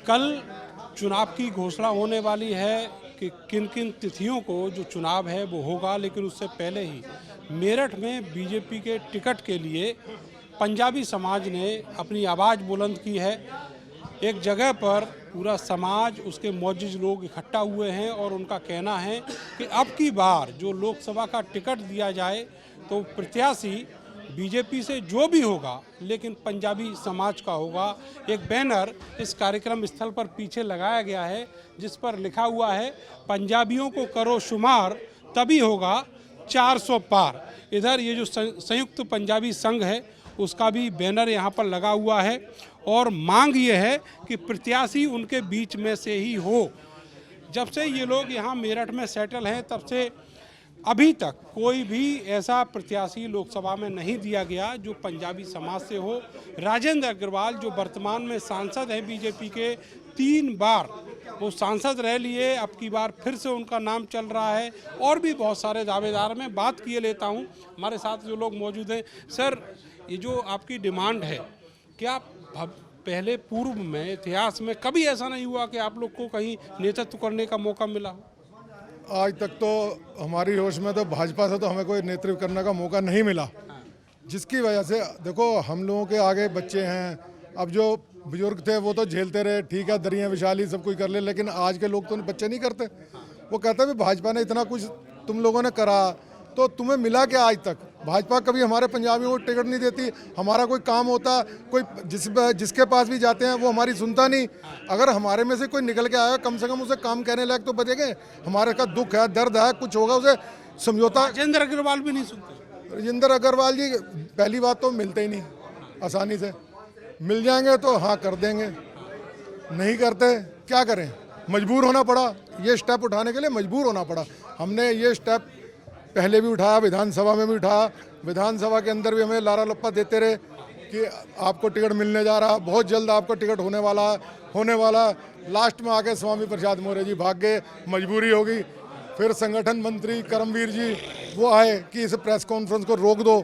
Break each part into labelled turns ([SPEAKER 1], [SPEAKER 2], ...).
[SPEAKER 1] कल चुनाव की घोषणा होने वाली है कि किन किन तिथियों को जो चुनाव है वो होगा, लेकिन उससे पहले ही मेरठ में बीजेपी के टिकट के लिए पंजाबी समाज ने अपनी आवाज़ बुलंद की है। एक जगह पर पूरा समाज, उसके मौजूद लोग इकट्ठा हुए हैं और उनका कहना है कि अब की बार जो लोकसभा का टिकट दिया जाए तो प्रत्याशी बीजेपी से जो भी होगा लेकिन पंजाबी समाज का होगा। एक बैनर इस कार्यक्रम स्थल पर पीछे लगाया गया है जिस पर लिखा हुआ है, पंजाबियों को करो शुमार तभी होगा 400 पार। इधर ये जो संयुक्त पंजाबी संघ है उसका भी बैनर यहाँ पर लगा हुआ है और मांग ये है कि प्रत्याशी उनके बीच में से ही हो। जब से ये लोग यहाँ मेरठ में सेटल हैं तब से अभी तक कोई भी ऐसा प्रत्याशी लोकसभा में नहीं दिया गया जो पंजाबी समाज से हो। राजेंद्र अग्रवाल जो वर्तमान में सांसद हैं बीजेपी के, 3 बार वो सांसद रह लिए, अब की बार फिर से उनका नाम चल रहा है और भी बहुत सारे दावेदार। मैं बात किए लेता हूँ, हमारे साथ जो लोग मौजूद हैं। सर, ये जो आपकी डिमांड है, क्या पहले पूर्व में इतिहास में कभी ऐसा नहीं हुआ कि आप लोग को कहीं नेतृत्व करने का मौका मिला हो?
[SPEAKER 2] आज तक तो हमारी होश में तो भाजपा से तो हमें कोई नेतृत्व करने का मौका नहीं मिला, जिसकी वजह से देखो हम लोगों के आगे बच्चे हैं। अब जो बुजुर्ग थे वो तो झेलते रहे, ठीक है, दरिया विशाली सब कुछ कर ले, लेकिन आज के लोग तो बच्चे नहीं करते। वो कहते हैं भाजपा ने इतना कुछ तुम लोगों ने करा तो तुम्हें मिला क्या आज तक? भाजपा कभी हमारे पंजाबियों को टिकट नहीं देती। हमारा कोई काम होता, कोई जिसके पास भी जाते हैं वो हमारी सुनता नहीं। अगर हमारे में से कोई निकल के आया, कम से कम उसे काम कहने लायक तो बचेंगे। हमारे का दुख है, दर्द है, कुछ होगा उसे समझौता।
[SPEAKER 1] राजेंद्र अग्रवाल भी नहीं सुनते।
[SPEAKER 2] राजेंद्र अग्रवाल जी पहली बात तो मिलते ही नहीं आसानी से। मिल जाएंगे तो हाँ कर देंगे, नहीं करते क्या करें, मजबूर होना पड़ा। ये स्टेप उठाने के लिए मजबूर होना पड़ा। हमने ये स्टेप पहले भी उठाया, विधानसभा में भी उठाया। विधानसभा के अंदर भी हमें लारा लप्पा देते रहे कि आपको टिकट मिलने जा रहा, बहुत जल्द आपको टिकट होने वाला। लास्ट में आके स्वामी प्रसाद मौर्य जी भाग गए, मजबूरी होगी। फिर संगठन मंत्री करमवीर जी वो आए कि इस प्रेस कॉन्फ्रेंस को रोक दो,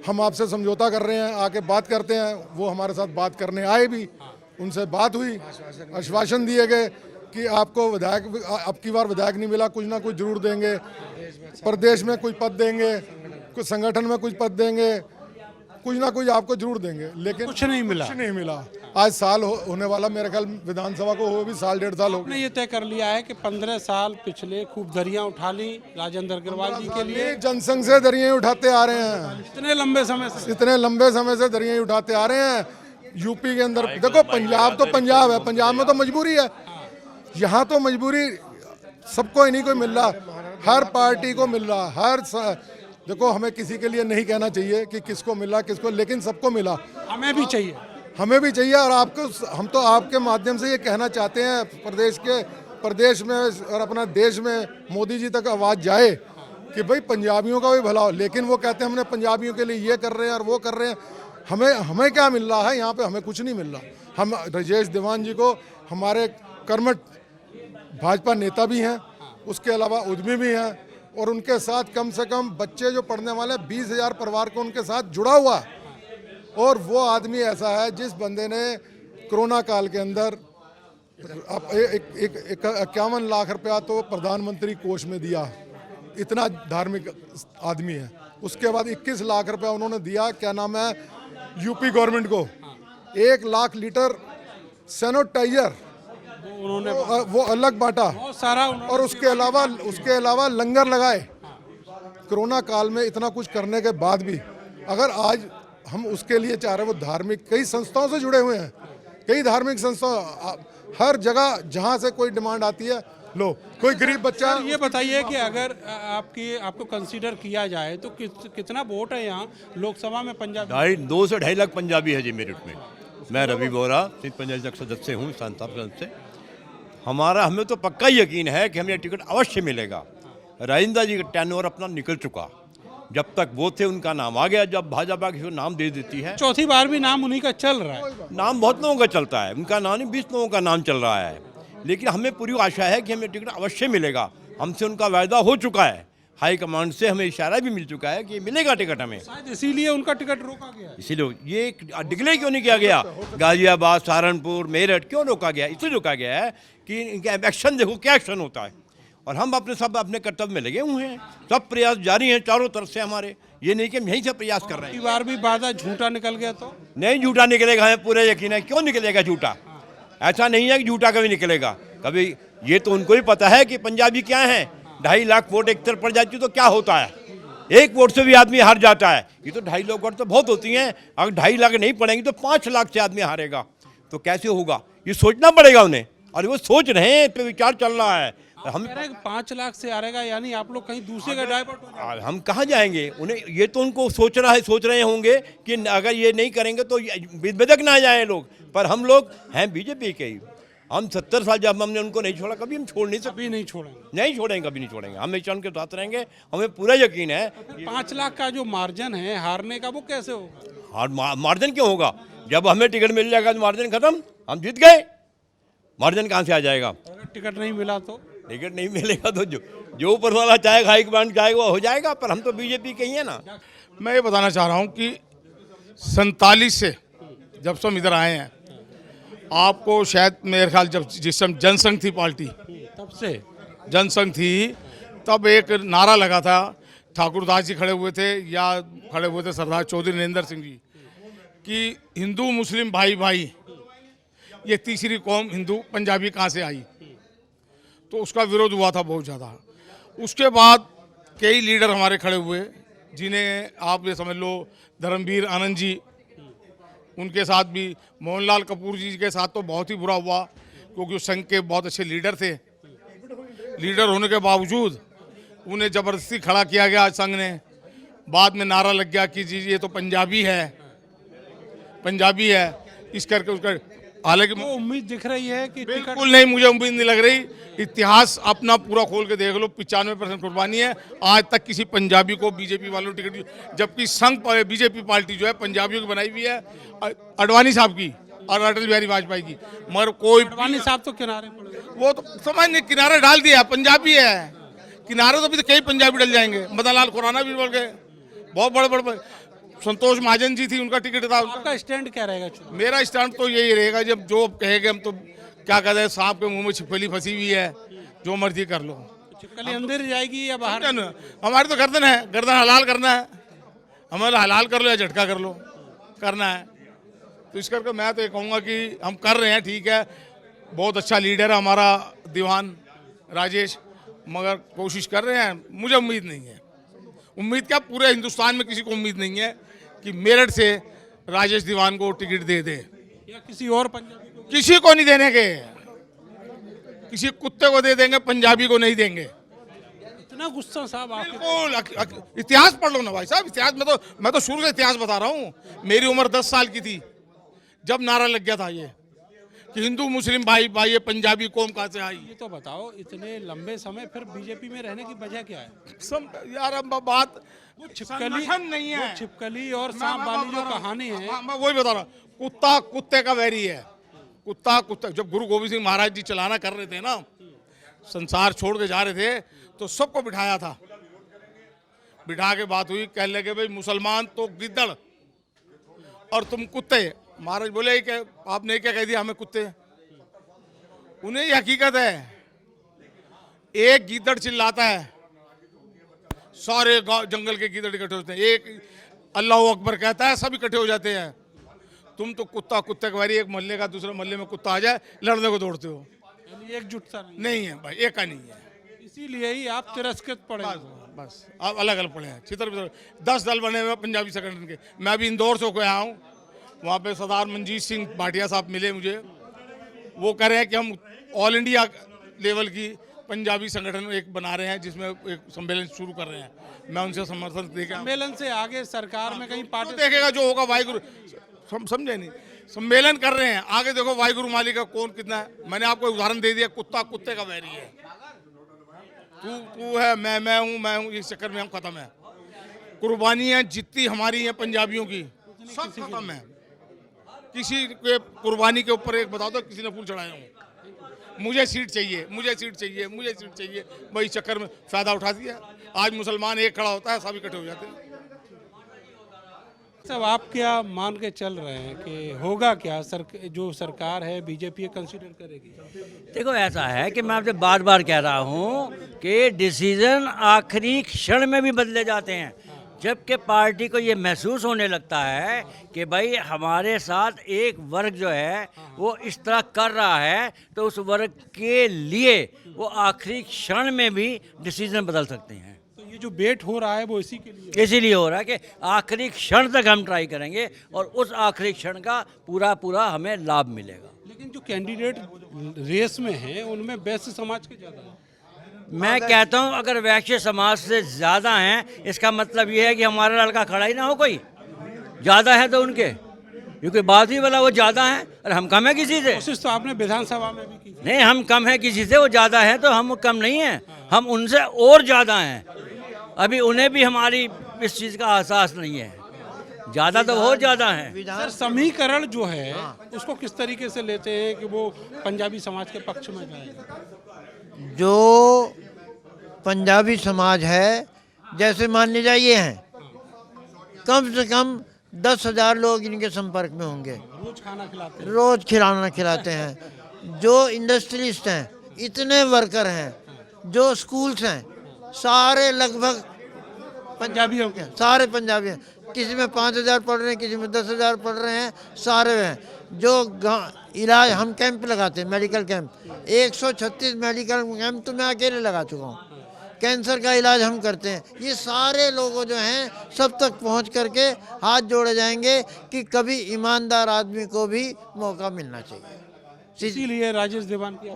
[SPEAKER 2] हम आपसे समझौता कर रहे हैं, आके बात करते हैं। वो हमारे साथ बात करने आए भी, उनसे बात हुई, आश्वासन दिए गए कि आपको विधायक अब की बार विधायक नहीं मिला, कुछ ना कुछ जरूर देंगे, प्रदेश में कुछ पद देंगे, कुछ संगठन में कुछ पद देंगे, कुछ ना कुछ आपको जरूर देंगे, लेकिन
[SPEAKER 1] कुछ नहीं मिला।
[SPEAKER 2] आज साल होने वाला, मेरे ख्याल विधानसभा को हो भी 1.5 साल हो गए।
[SPEAKER 1] ये तय कर लिया है कि 15 साल पिछले खूब दरियां उठा ली राजेंद्र अग्रवाल जी के लिए।
[SPEAKER 2] जनसंघ से दरियां उठाते आ रहे हैं,
[SPEAKER 1] इतने लंबे समय से
[SPEAKER 2] दरियां उठाते आ रहे हैं। यूपी के अंदर देखो, पंजाब तो पंजाब है, पंजाब में तो मजबूरी है। यहाँ तो मजबूरी सबको ही नहीं कोई मिल रहा, हर पार्टी को मिल रहा। देखो हमें किसी के लिए नहीं कहना चाहिए कि किसको मिला किसको, लेकिन सबको मिला।
[SPEAKER 1] हमें भी चाहिए। और आपको, हम तो आपके माध्यम से ये कहना चाहते हैं प्रदेश में और अपना देश में मोदी जी तक आवाज़ जाए कि भाई पंजाबियों का भी भला हो। लेकिन वो कहते हैं हमने पंजाबियों के लिए ये कर रहे हैं और वो कर रहे हैं। हमें क्या मिल रहा है यहाँ पे? हमें कुछ नहीं मिल रहा। हम राजेश दीवान जी को हमारे कर्मठ भाजपा नेता भी हैं, उसके अलावा उद्यमी भी हैं, और उनके साथ कम से कम बच्चे जो पढ़ने वाले 20,000 परिवार को उनके साथ जुड़ा हुआ। और वो आदमी ऐसा है जिस बंदे ने कोरोना काल के अंदर 51 लाख रुपया तो प्रधानमंत्री कोष में दिया, इतना धार्मिक आदमी है। उसके बाद 21 लाख रुपया उन्होंने दिया, क्या नाम है, यूपी गवर्नमेंट को। 1 लाख लीटर सैनिटाइजर उन्होंने वो अलग बांटा, और उसके अलावा लंगर लगाए। कोरोना काल में इतना कुछ करने के बाद भी अगर आज हम उसके लिए चाह रहे हैं, वो धार्मिक कई संस्थाओं से जुड़े हुए हैं, कई धार्मिक संस्था, हर जगह जहां से कोई डिमांड आती है, लो कोई गरीब बच्चा। ये बताइए कि अगर आपको कंसीडर किया जाए तो कितना वोट है यहाँ लोकसभा में पंजाबी?
[SPEAKER 3] 2 से 2.5 लाख पंजाबी है जी मेरठ में। मैं रवि बोरा सिंध पंजाबी सदस्य हूँ, सदस्य। हमें तो पक्का यकीन है कि हमें यह टिकट अवश्य मिलेगा। राजेंद्र जी का टेन्योर अपना निकल चुका, जब तक वो थे उनका नाम आ गया। जब भाजपा किसी को नाम दे देती है,
[SPEAKER 1] चौथी बार भी नाम उन्हीं का चल रहा है।
[SPEAKER 3] नाम बहुत लोगों का चलता है, उनका नाम नहीं 20 लोगों का नाम चल रहा है। लेकिन हमें पूरी आशा है कि हमें टिकट अवश्य मिलेगा। हमसे उनका वायदा हो चुका है, हाई कमांड से हमें इशारा भी मिल चुका है कि मिलेगा टिकट हमें।
[SPEAKER 1] शायद इसीलिए उनका टिकट रोका गया है।
[SPEAKER 3] इसीलिए ये डिक्लेयर क्यों नहीं किया गया, गाजियाबाद, सहारनपुर, मेरठ क्यों रोका गया? इसलिए रोका गया है कि इनका एक्शन देखो क्या एक्शन होता है, और हम अपने कर्तव्य में लगे हुए हैं। सब प्रयास जारी हैं चारों तरफ से हमारे, ये नहीं कि हम यहीं से प्रयास कर रहे हैं।
[SPEAKER 1] बार भी वादा झूठा निकल गया तो
[SPEAKER 3] नहीं, झूठा निकलेगा, हमें पूरा यकीन है। क्यों निकलेगा झूठा? ऐसा नहीं है कि झूठा कभी निकलेगा, कभी। ये तो उनको भी पता है कि पंजाबी क्या है, 2.5 लाख वोट एक तरफ पड़ जाती तो क्या होता है, एक वोट से भी आदमी हार जाता है। ये तो 2.5 लाख वोट तो बहुत होती हैं, अगर 2.5 लाख नहीं पड़ेंगी तो 5 लाख से आदमी हारेगा, तो कैसे होगा? ये सोचना पड़ेगा उन्हें, और वो सोच रहे हैं, पे विचार चल रहा है। हम
[SPEAKER 1] कह रहे हैं कि 5 लाख से हारेगा, यानी आप लोग कहीं दूसरे का डाइवर्ट हो जाएगा।
[SPEAKER 3] हम कहाँ जाएंगे? उन्हें ये तो उनको सोच रहे होंगे कि अगर ये नहीं करेंगे तो बेदक ना जाए लोग। पर हम लोग हैं बीजेपी के ही, हम 70 साल जब हमने उनको नहीं छोड़ा, कभी हम छोड़ नहीं सकते।
[SPEAKER 1] कभी नहीं छोड़ेंगे।
[SPEAKER 3] नहीं छोड़ेंगे, कभी नहीं छोड़ेंगे, हमेशा उनके साथ रहेंगे, हमें पूरा यकीन है।
[SPEAKER 1] 5 लाख का जो मार्जिन है हारने का, वो कैसे होगा?
[SPEAKER 3] और मार्जिन क्यों होगा? जब हमें टिकट मिल जाएगा तो मार्जिन खत्म, हम जीत गए। मार्जिन कहाँ से आ जाएगा?
[SPEAKER 1] अगर टिकट नहीं मिला तो
[SPEAKER 3] टिकट नहीं मिलेगा तो जो ऊपर वाला चाहेगा, हाई कमांड चाहेगा, वो हो जाएगा। पर हम तो बीजेपी के ही है ना।
[SPEAKER 4] मैं ये बताना चाह रहा हूँ कि 47 से जब से हम इधर आए हैं, आपको शायद मेरे ख्याल जब जिस समय जनसंघ थी पार्टी,
[SPEAKER 1] तब से
[SPEAKER 4] जनसंघ थी, तब एक नारा लगा था, ठाकुरदास जी खड़े हुए थे या खड़े हुए थे सरदार चौधरी नरेंद्र सिंह जी, कि हिंदू मुस्लिम भाई भाई, ये तीसरी कौम हिंदू पंजाबी कहाँ से आई? तो उसका विरोध हुआ था बहुत ज़्यादा। उसके बाद कई लीडर हमारे खड़े हुए, जिन्हें आप ये समझ लो, धर्मवीर आनंद जी, उनके साथ भी मोहनलाल कपूर जी के साथ तो बहुत ही बुरा हुआ, क्योंकि वो संघ के बहुत अच्छे लीडर थे। लीडर होने के बावजूद उन्हें ज़बरदस्ती खड़ा किया गया संघ ने। बाद में नारा लग गया कि जी ये तो पंजाबी है, पंजाबी है, इस करके उसका। हालांकि
[SPEAKER 1] वो उम्मीद दिख रही है कि टिकट
[SPEAKER 4] बिल्कुल नहीं, मुझे उम्मीद नहीं लग रही। इतिहास अपना पूरा खोल के देख लो, 95% कुर्बानी है। आज तक किसी पंजाबी को बीजेपी वालों ने टिकट, जबकि संघ बीजेपी पार्टी जो है पंजाबियों की बनाई हुई है, अडवाणी साहब की और अटल बिहारी वाजपेयी की, मगर कोई
[SPEAKER 1] अडवाणी साहब तो किनारे पड़ गए।
[SPEAKER 4] वो तो समझ नहीं, किनारे डाल दिया, पंजाबी है किनारे, तो अभी तो कई पंजाबी डल जाएंगे। मदन लाल खुराना भी बोल गए, बहुत बड़े बड़े। संतोष महाजन जी थी, उनका टिकट था।
[SPEAKER 1] आपका स्टैंड क्या रहेगा चुनाव?
[SPEAKER 4] मेरा स्टैंड तो यही रहेगा, जब जो कहेंगे हम तो क्या कहते हैं, सांप के मुंह में छिपकली फंसी हुई है, जो मर्जी कर लो।
[SPEAKER 1] छिपकली अंदर जाएगी या बाहर?
[SPEAKER 4] हमारी तो गर्दन है, गर्दन हलाल करना है, हमें हलाल कर लो या झटका कर लो, करना है। तो इस करके मैं तो ये कहूँगा कि हम कर रहे हैं, ठीक है, बहुत अच्छा लीडर है हमारा दीवान राजेश, मगर कोशिश कर रहे हैं। मुझे उम्मीद नहीं है, उम्मीद क्या, पूरे हिंदुस्तान में किसी को उम्मीद नहीं है कि मेरठ से राजेश दीवान को टिकट दे दे,
[SPEAKER 1] या किसी और पंजाबी को?
[SPEAKER 4] किसी को नहीं देने के, किसी कुत्ते को दे देंगे, पंजाबी को नहीं देंगे।
[SPEAKER 1] इतना गुस्सा साहब आपके?
[SPEAKER 4] बिल्कुल, इतिहास पढ़ लो ना भाई साहब, इतिहास में तो मैं तो शुरू से इतिहास बता रहा हूँ। मेरी उम्र 10 साल की थी जब नारा लग गया था ये कि हिंदू मुस्लिम भाई भाई, ये पंजाबी कौम कहाँ से आई।
[SPEAKER 1] ये तो बताओ, इतने लंबे समय फिर बीजेपी में रहने की वजह क्या है?
[SPEAKER 4] यार अब बात
[SPEAKER 1] छिपकली
[SPEAKER 4] नहीं है,
[SPEAKER 1] वो छिपकली और सांप वाली जो कहानी है,
[SPEAKER 4] मैं वही बता रहा हूँ। कुत्ता कुत्ते का वैरी है, कुत्ता कुत्ता। जब गुरु गोविंद सिंह महाराज जी चलाना कर रहे थे ना, संसार छोड़ के जा रहे थे, तो सबको बिठाया था। बिठा के बात हुई, कहने लगे भाई मुसलमान तो गिद्दड़ और तुम कुत्ते। महाराज बोले कि आपने क्या कह दिया हमें कुत्ते? उन्हें ये हकीकत है, एक गिद्दड़ चिल्लाता है, सारे गांव जंगल के गिद्दड़ इकट्ठे होते हैं। एक अल्लाह अकबर कहता है, सब इकट्ठे हो जाते हैं। तुम तो कुत्ता कुत्ते के बारी, एक मोहल्ले का दूसरे मोहल्ले में कुत्ता आ जाए, लड़ने को दौड़ते हो।
[SPEAKER 1] यानी एकजुटता
[SPEAKER 4] नहीं है भाई, एक का नहीं है।
[SPEAKER 1] इसीलिए ही आप तिरस्कृत पड़े।
[SPEAKER 4] बस आप अलग अलग पड़े हैं, छितर बितर। 10 दल बने हुए पंजाबी संगठन के। मैं अभी इंदौर से होकर आया हूँ, वहाँ पे सरदार मनजीत सिंह भाटिया साहब मिले मुझे। वो कह रहे हैं कि हम ऑल इंडिया लेवल की पंजाबी संगठन एक बना रहे हैं, जिसमें एक सम्मेलन शुरू कर रहे हैं। मैं उनसे समर्थन देकर,
[SPEAKER 1] सम्मेलन से आगे सरकार में कहीं पार्टी
[SPEAKER 4] देखेगा जो होगा, वाहिगुरु समझे नहीं, सम्मेलन कर रहे हैं, आगे देखो वाहिगुरु मालिक का कौन कितना है। मैंने आपको उदाहरण दे दिया, कुत्ता कुत्ते का वैरी है, तू है, मैं हूँ, इस चक्कर में हम खत्म है। कुर्बानियाँ जितनी हमारी हैं पंजाबियों की, सब खत्म है। किसी के कुर्बानी के ऊपर एक बताओ तो किसी ने फूल चढ़ाया हूँ, मुझे सीट चाहिए, मुझे सीट चाहिए, मुझे सीट चाहिए, वही चक्कर में फायदा उठा दिया। आज मुसलमान एक खड़ा होता है, सब इकट्ठे हो जाते हैं।
[SPEAKER 1] सब आप क्या मान के चल रहे हैं कि होगा क्या? जो सरकार है बीजेपी कंसीडर करेगी?
[SPEAKER 5] देखो ऐसा है कि मैं आपसे बार बार कह रहा हूँ कि डिसीजन आखिरी क्षण में भी बदले जाते हैं, जबकि पार्टी को ये महसूस होने लगता है कि भाई हमारे साथ एक वर्ग जो है वो इस तरह कर रहा है, तो उस वर्ग के लिए वो आखिरी क्षण में भी डिसीजन बदल सकते हैं।
[SPEAKER 1] तो ये जो वेट हो रहा है वो इसी के लिए
[SPEAKER 5] इसीलिए हो रहा है कि आखिरी क्षण तक हम ट्राई करेंगे और उस आखिरी क्षण का पूरा हमें लाभ मिलेगा।
[SPEAKER 1] लेकिन जो कैंडिडेट रेस में हैं उनमें वैश्य समाज के ज़्यादा है।
[SPEAKER 5] मैं कहता हूं अगर वैश्य समाज से ज़्यादा हैं, इसका मतलब ये है कि हमारा लड़का खड़ा ही ना हो कोई, ज़्यादा है तो उनके, क्योंकि बात ही वाला वो ज़्यादा है और हम कम है किसी से।
[SPEAKER 1] कोशिश तो आपने विधानसभा में भी की थी।
[SPEAKER 5] नहीं, हम कम है किसी से, वो ज़्यादा है तो हम कम नहीं हैं, हम उनसे और ज़्यादा हैं। अभी उन्हें भी हमारी इस चीज़ का एहसास नहीं है, ज़्यादा तो बहुत ज़्यादा है।
[SPEAKER 1] सर, समीकरण जो है उसको किस तरीके से लेते हैं कि वो पंजाबी समाज के पक्ष में जाएगा?
[SPEAKER 6] जो पंजाबी समाज है, जैसे मान लीजिए ये हैं, कम से कम 10,000 लोग इनके संपर्क में होंगे,
[SPEAKER 1] रोज खाना खिलाते हैं।
[SPEAKER 6] रोज खिलाते हैं। जो इंडस्ट्रियलिस्ट हैं, इतने वर्कर हैं, जो स्कूल्स हैं, सारे लगभग
[SPEAKER 1] पंजाबियों के
[SPEAKER 6] सारे पंजाबी हैं। किसी में 5,000 पढ़ रहे हैं, किसी में 10,000 पढ़ रहे हैं, सारे हैं। जो इलाज हम कैंप लगाते हैं, मेडिकल कैंप, 136 मेडिकल कैंप तो मैं अकेले लगा चुका हूँ। कैंसर का इलाज हम करते हैं। ये सारे लोगों जो हैं सब तक पहुँच करके हाथ जोड़े जाएंगे कि कभी ईमानदार आदमी को भी मौका मिलना चाहिए।
[SPEAKER 1] इसीलिए राजेश दीवान की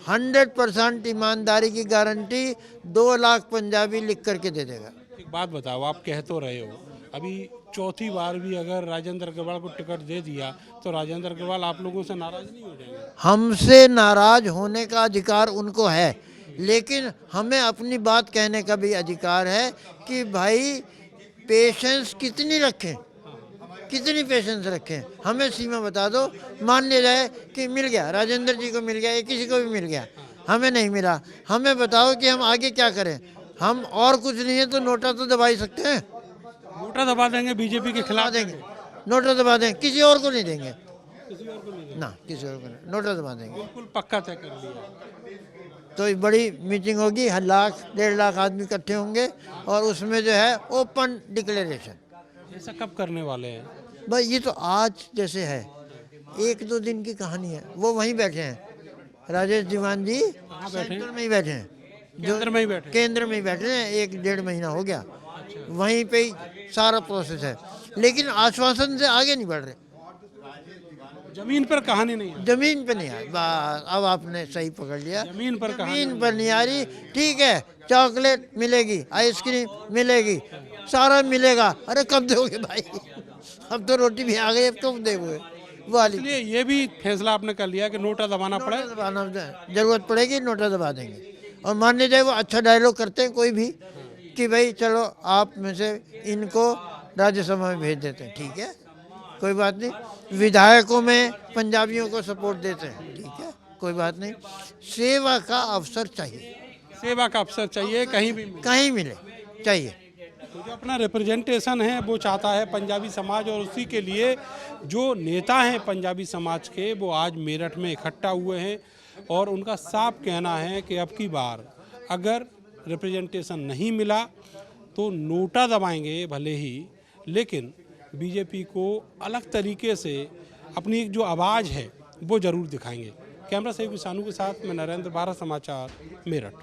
[SPEAKER 6] 100% ईमानदारी की गारंटी 2 लाख पंजाबी लिख करके दे देगा।
[SPEAKER 1] एक बात बताओ, आप कह तो रहे हो, अभी चौथी बार भी अगर राजेंद्र अग्रवाल को टिकट दे दिया तो राजेंद्र अग्रवाल आप लोगों से नाराज नहीं हो जाएंगे?
[SPEAKER 6] हमसे नाराज होने का अधिकार उनको है, लेकिन हमें अपनी बात कहने का भी अधिकार है कि भाई पेशेंस कितनी रखें, कितनी पेशेंस रखें, हमें सीमा बता दो। मान लिया जाए कि मिल गया, राजेंद्र जी को मिल गया या किसी को भी मिल गया, हमें नहीं मिला, हमें बताओ कि हम आगे क्या करें। हम और कुछ नहीं है तो नोटा तो दबा ही सकते हैं,
[SPEAKER 1] नोटा दबा देंगे, बीजेपी के खिलाफ
[SPEAKER 6] देंगे, नोटा दबा देंगे, किसी और को नहीं देंगे
[SPEAKER 1] किसी और को नहीं देंगे।
[SPEAKER 6] ना, किसी और को नहीं, नोटा दबा देंगे।
[SPEAKER 1] बिल्कुल पक्का तय कर लिया।
[SPEAKER 6] तो एक बड़ी मीटिंग होगी, 1,00,000 1.5 लाख आदमी इकट्ठे होंगे और उसमें जो है ओपन डिक्लेरेशन।
[SPEAKER 1] ऐसा कब करने वाले हैं?
[SPEAKER 6] भाई ये तो आज जैसे है, 1-2 दिन की कहानी है। वो वहीं बैठे हैं, राजेश दीवान जी सेंटर में ही बैठे हैं,
[SPEAKER 1] केंद्र में ही बैठे?
[SPEAKER 6] केंद्र में ही बैठे हैं। 1-1.5 महीना हो गया, वहीं पे ही सारा प्रोसेस है, लेकिन आश्वासन से आगे नहीं बढ़ रहे।
[SPEAKER 1] जमीन पर कहानी नहीं है।
[SPEAKER 6] जमीन पे नहीं आ रही। बस अब आपने सही पकड़ लिया,
[SPEAKER 1] जमीन पर कहानी
[SPEAKER 6] जमीन पर नहीं आ रही। ठीक है, चॉकलेट मिलेगी, आइसक्रीम मिलेगी, सारा मिलेगा। अरे कब दोगे भाई, अब तो रोटी भी आ गई, अब कब दोगे वाली।
[SPEAKER 1] इसलिए ये भी फैसला आपने कर लिया कि नोटा दबाना पड़े।
[SPEAKER 6] नोटा दबाना जरूरत पड़ेगी, नोटा दबा देंगे। और मान लीजिए वो अच्छा डायलॉग करते हैं कोई भी कि भाई चलो आप में से इनको राज्यसभा में भेज देते हैं, ठीक है, कोई बात नहीं। विधायकों में पंजाबियों को सपोर्ट देते हैं, ठीक है, कोई बात नहीं। सेवा का अवसर चाहिए,
[SPEAKER 1] सेवा का अवसर चाहिए, कहीं भी मिले।
[SPEAKER 6] कहीं मिले चाहिए।
[SPEAKER 1] तो जो अपना रिप्रेजेंटेशन है वो चाहता है पंजाबी समाज, और उसी के लिए जो नेता हैं पंजाबी समाज के वो आज मेरठ में इकट्ठा हुए हैं और उनका साफ कहना है कि अब की बार अगर रिप्रेजेंटेशन नहीं मिला तो नोटा दबाएंगे भले ही, लेकिन बीजेपी को अलग तरीके से अपनी एक जो आवाज़ है वो ज़रूर दिखाएंगे। कैमरा से विशानु के साथ मैं नरेंद्र, भारत समाचार, मेरठ।